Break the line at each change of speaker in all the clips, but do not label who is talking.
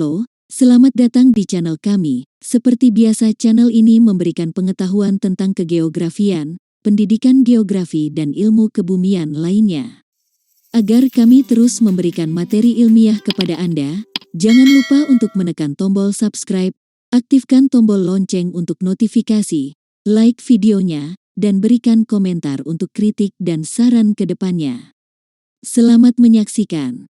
Halo, selamat datang di channel kami. Seperti biasa, channel ini memberikan pengetahuan tentang kegeografian, pendidikan geografi dan ilmu kebumian lainnya. Agar kami terus memberikan materi ilmiah kepada Anda, jangan lupa untuk menekan tombol subscribe, aktifkan tombol lonceng untuk notifikasi, like videonya, dan berikan komentar untuk kritik dan saran ke depannya. Selamat menyaksikan.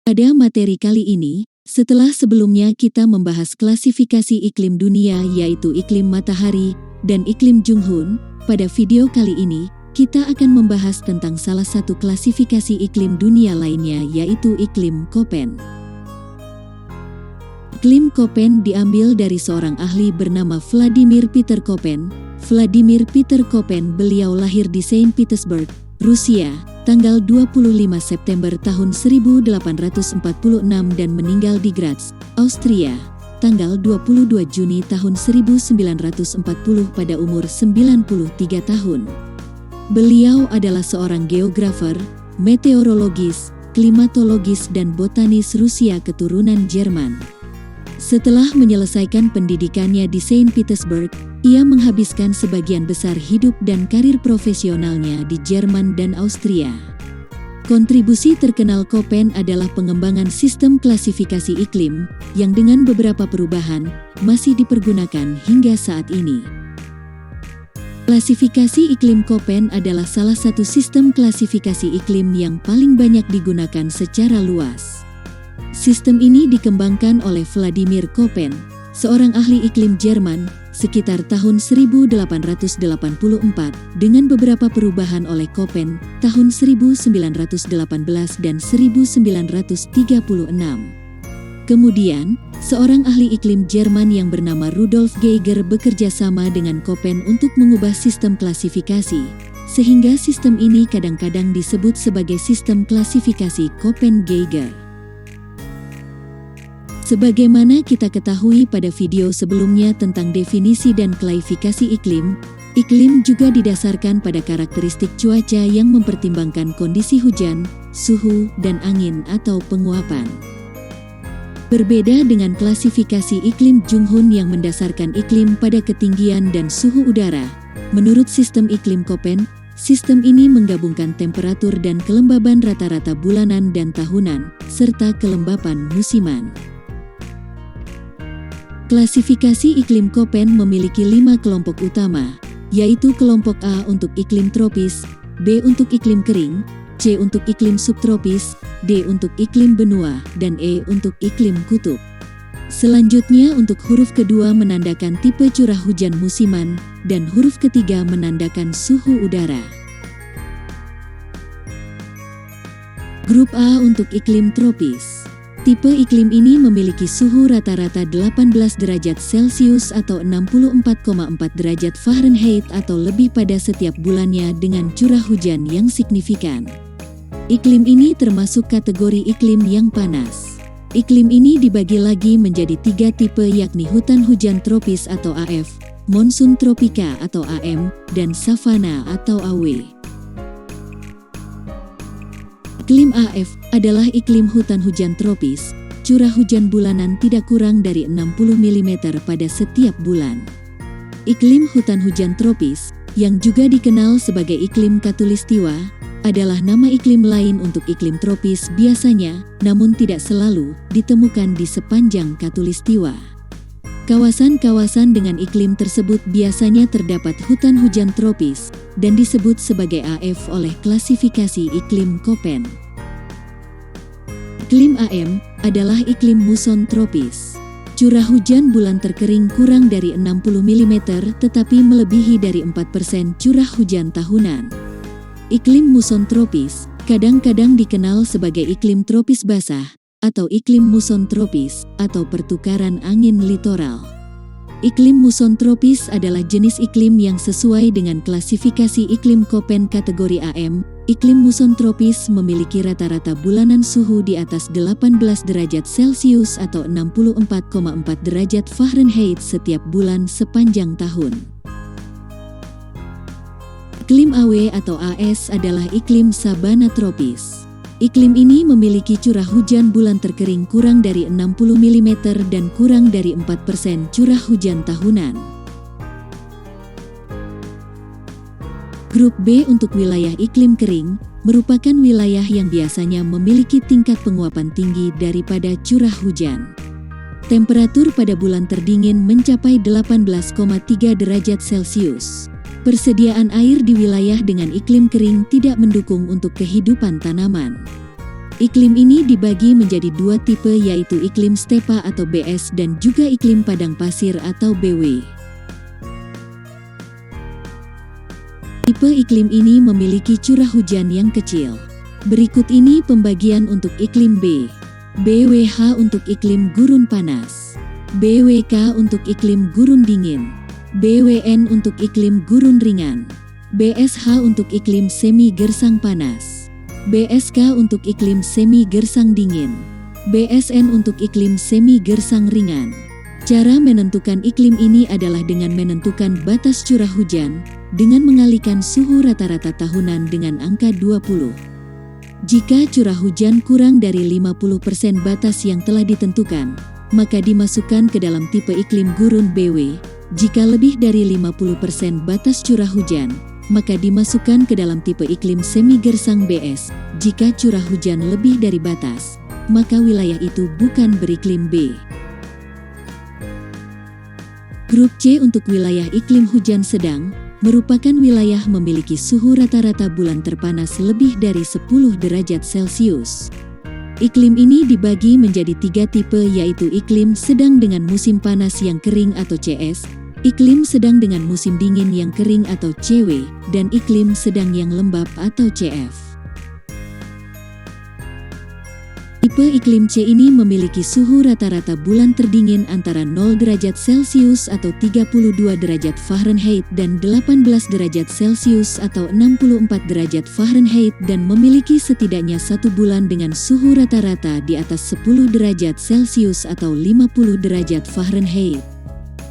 Pada materi kali ini, setelah sebelumnya kita membahas klasifikasi iklim dunia yaitu iklim matahari dan iklim Junghun, pada video kali ini kita akan membahas tentang salah satu klasifikasi iklim dunia lainnya yaitu iklim Köppen. Iklim Köppen diambil dari seorang ahli bernama Vladimir Peter Köppen. Vladimir Peter Köppen beliau lahir di Saint Petersburg, Rusia, tanggal 25 September tahun 1846 dan meninggal di Graz, Austria, tanggal 22 Juni tahun 1940 pada umur 93 tahun. Beliau adalah seorang geografer, meteorologis, klimatologis dan botanis Rusia keturunan Jerman. Setelah menyelesaikan pendidikannya di Saint Petersburg, ia menghabiskan sebagian besar hidup dan karir profesionalnya di Jerman dan Austria. Kontribusi terkenal Köppen adalah pengembangan sistem klasifikasi iklim, yang dengan beberapa perubahan, masih dipergunakan hingga saat ini. Klasifikasi iklim Köppen adalah salah satu sistem klasifikasi iklim yang paling banyak digunakan secara luas. Sistem ini dikembangkan oleh Vladimir Köppen, seorang ahli iklim Jerman, sekitar tahun 1884 dengan beberapa perubahan oleh Köppen tahun 1918 dan 1936. Kemudian, seorang ahli iklim Jerman yang bernama Rudolf Geiger bekerja sama dengan Köppen untuk mengubah sistem klasifikasi, sehingga sistem ini kadang-kadang disebut sebagai sistem klasifikasi Köppen-Geiger. Sebagaimana kita ketahui pada video sebelumnya tentang definisi dan klasifikasi iklim, iklim juga didasarkan pada karakteristik cuaca yang mempertimbangkan kondisi hujan, suhu, dan angin atau penguapan. Berbeda dengan klasifikasi iklim Junghun yang mendasarkan iklim pada ketinggian dan suhu udara, menurut sistem iklim Köppen, sistem ini menggabungkan temperatur dan kelembaban rata-rata bulanan dan tahunan, serta kelembapan musiman. Klasifikasi iklim Köppen memiliki 5 kelompok utama, yaitu kelompok A untuk iklim tropis, B untuk iklim kering, C untuk iklim subtropis, D untuk iklim benua, dan E untuk iklim kutub. Selanjutnya untuk huruf kedua menandakan tipe curah hujan musiman, dan huruf ketiga menandakan suhu udara. Grup A untuk iklim tropis. Tipe iklim ini memiliki suhu rata-rata 18 derajat Celcius atau 64,4 derajat Fahrenheit atau lebih pada setiap bulannya dengan curah hujan yang signifikan. Iklim ini termasuk kategori iklim yang panas. Iklim ini dibagi lagi menjadi 3 tipe yakni hutan hujan tropis atau AF, monsun tropika atau AM, dan savana atau AW. Iklim AF adalah iklim hutan hujan tropis, curah hujan bulanan tidak kurang dari 60 mm pada setiap bulan. Iklim hutan hujan tropis, yang juga dikenal sebagai iklim khatulistiwa, adalah nama iklim lain untuk iklim tropis biasanya, namun tidak selalu, ditemukan di sepanjang khatulistiwa. Kawasan-kawasan dengan iklim tersebut biasanya terdapat hutan hujan tropis, dan disebut sebagai AF oleh klasifikasi iklim Köppen. Iklim AM adalah iklim muson tropis. Curah hujan bulan terkering kurang dari 60 mm tetapi melebihi dari 4% curah hujan tahunan. Iklim muson tropis kadang-kadang dikenal sebagai iklim tropis basah, atau iklim muson tropis, atau pertukaran angin litoral. Iklim muson tropis adalah jenis iklim yang sesuai dengan klasifikasi iklim Köppen kategori AM. Iklim muson tropis memiliki rata-rata bulanan suhu di atas 18 derajat Celcius atau 64,4 derajat Fahrenheit setiap bulan sepanjang tahun. Iklim AW atau AS adalah iklim sabana tropis. Iklim ini memiliki curah hujan bulan terkering kurang dari 60 mm dan kurang dari 4% curah hujan tahunan. Grup B untuk wilayah iklim kering, merupakan wilayah yang biasanya memiliki tingkat penguapan tinggi daripada curah hujan. Temperatur pada bulan terdingin mencapai 18,3 derajat Celcius. Persediaan air di wilayah dengan iklim kering tidak mendukung untuk kehidupan tanaman. Iklim ini dibagi menjadi dua tipe, yaitu iklim stepa atau BS dan juga iklim padang pasir atau BW. Tipe iklim ini memiliki curah hujan yang kecil. Berikut ini pembagian untuk iklim B. BWH untuk iklim gurun panas. BWK untuk iklim gurun dingin. BWN untuk iklim gurun ringan. BSH untuk iklim semi gersang panas. BSK untuk iklim semi gersang dingin. BSN untuk iklim semi gersang ringan. Cara menentukan iklim ini adalah dengan menentukan batas curah hujan, dengan mengalihkan suhu rata-rata tahunan dengan angka 20. Jika curah hujan kurang dari 50% batas yang telah ditentukan, maka dimasukkan ke dalam tipe iklim gurun BW. Jika lebih dari 50% batas curah hujan, maka dimasukkan ke dalam tipe iklim semi gersang BS. Jika curah hujan lebih dari batas, maka wilayah itu bukan beriklim B. Grup C untuk wilayah iklim hujan sedang, merupakan wilayah memiliki suhu rata-rata bulan terpanas lebih dari 10 derajat Celcius. Iklim ini dibagi menjadi tiga tipe, yaitu iklim sedang dengan musim panas yang kering atau CS, iklim sedang dengan musim dingin yang kering atau CW, dan iklim sedang yang lembab atau CF. Tipe iklim C ini memiliki suhu rata-rata bulan terdingin antara 0 derajat Celcius atau 32 derajat Fahrenheit dan 18 derajat Celcius atau 64 derajat Fahrenheit dan memiliki setidaknya satu bulan dengan suhu rata-rata di atas 10 derajat Celcius atau 50 derajat Fahrenheit.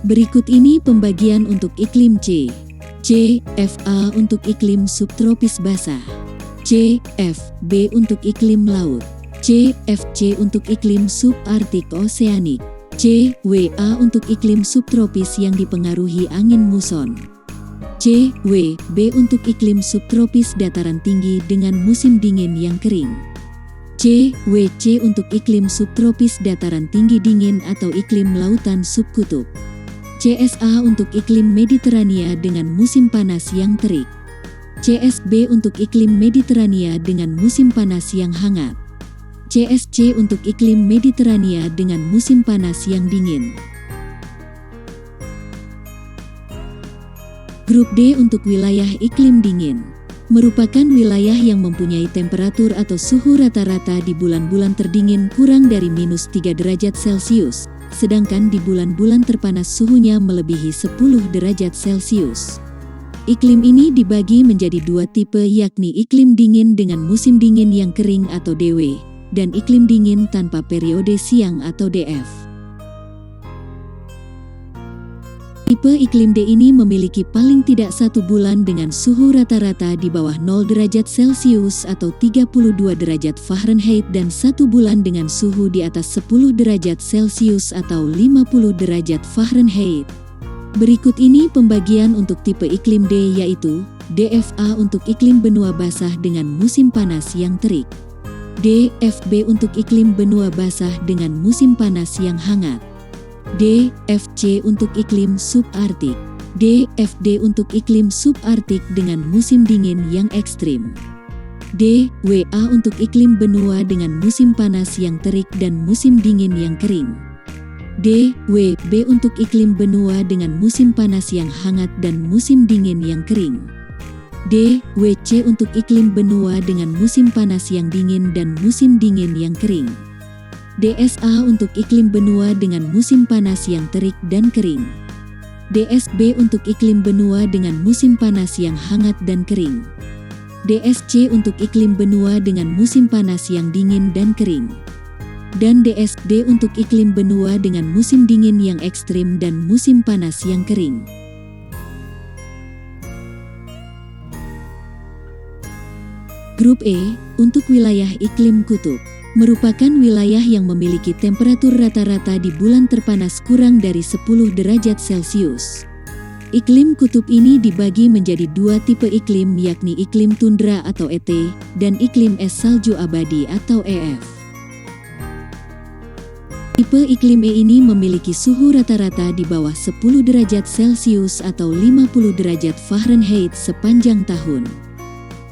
Berikut ini pembagian untuk iklim C. CFA untuk iklim subtropis basah. CFB untuk iklim laut. CFC untuk iklim subarktik oseanik. CWA untuk iklim subtropis yang dipengaruhi angin muson. CWB untuk iklim subtropis dataran tinggi dengan musim dingin yang kering. CWC untuk iklim subtropis dataran tinggi dingin atau iklim lautan subkutub. CSA untuk iklim Mediterania dengan musim panas yang terik. CSB untuk iklim Mediterania dengan musim panas yang hangat. CSC untuk iklim Mediterania dengan musim panas yang dingin. Grup D untuk wilayah iklim dingin, merupakan wilayah yang mempunyai temperatur atau suhu rata-rata di bulan-bulan terdingin kurang dari -3 derajat Celcius, sedangkan di bulan-bulan terpanas suhunya melebihi 10 derajat Celcius. Iklim ini dibagi menjadi dua tipe, yakni iklim dingin dengan musim dingin yang kering atau DW, dan iklim dingin tanpa periode siang atau DF. Tipe iklim D ini memiliki paling tidak satu bulan dengan suhu rata-rata di bawah 0 derajat Celcius atau 32 derajat Fahrenheit dan satu bulan dengan suhu di atas 10 derajat Celcius atau 50 derajat Fahrenheit. Berikut ini pembagian untuk tipe iklim D, yaitu DFA untuk iklim benua basah dengan musim panas yang terik. DFB untuk iklim benua basah dengan musim panas yang hangat. DFC untuk iklim subarktik. DFD untuk iklim subarktik dengan musim dingin yang ekstrim. DWA untuk iklim benua dengan musim panas yang terik dan musim dingin yang kering. DWB untuk iklim benua dengan musim panas yang hangat dan musim dingin yang kering. DWC untuk iklim benua dengan musim panas yang dingin dan musim dingin yang kering. DSA untuk iklim benua dengan musim panas yang terik dan kering. DSB untuk iklim benua dengan musim panas yang hangat dan kering. DSC untuk iklim benua dengan musim panas yang dingin dan kering. Dan DSD untuk iklim benua dengan musim dingin yang ekstrim dan musim panas yang kering. Grup E, untuk wilayah iklim kutub, merupakan wilayah yang memiliki temperatur rata-rata di bulan terpanas kurang dari 10 derajat Celcius. Iklim kutub ini dibagi menjadi dua tipe iklim, yakni iklim tundra atau ET, dan iklim es salju abadi atau EF. Tipe iklim E ini memiliki suhu rata-rata di bawah 10 derajat Celcius atau 50 derajat Fahrenheit sepanjang tahun.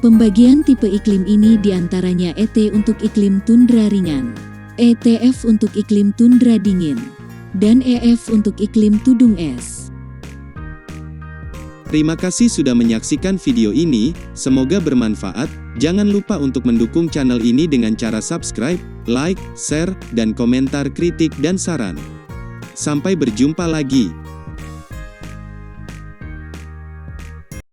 Pembagian tipe iklim ini diantaranya ET untuk iklim tundra ringan, ETF untuk iklim tundra dingin, dan EF untuk iklim tudung es.
Terima kasih sudah menyaksikan video ini, semoga bermanfaat. Jangan lupa untuk mendukung channel ini dengan cara subscribe, like, share, dan komentar kritik dan saran. Sampai berjumpa lagi.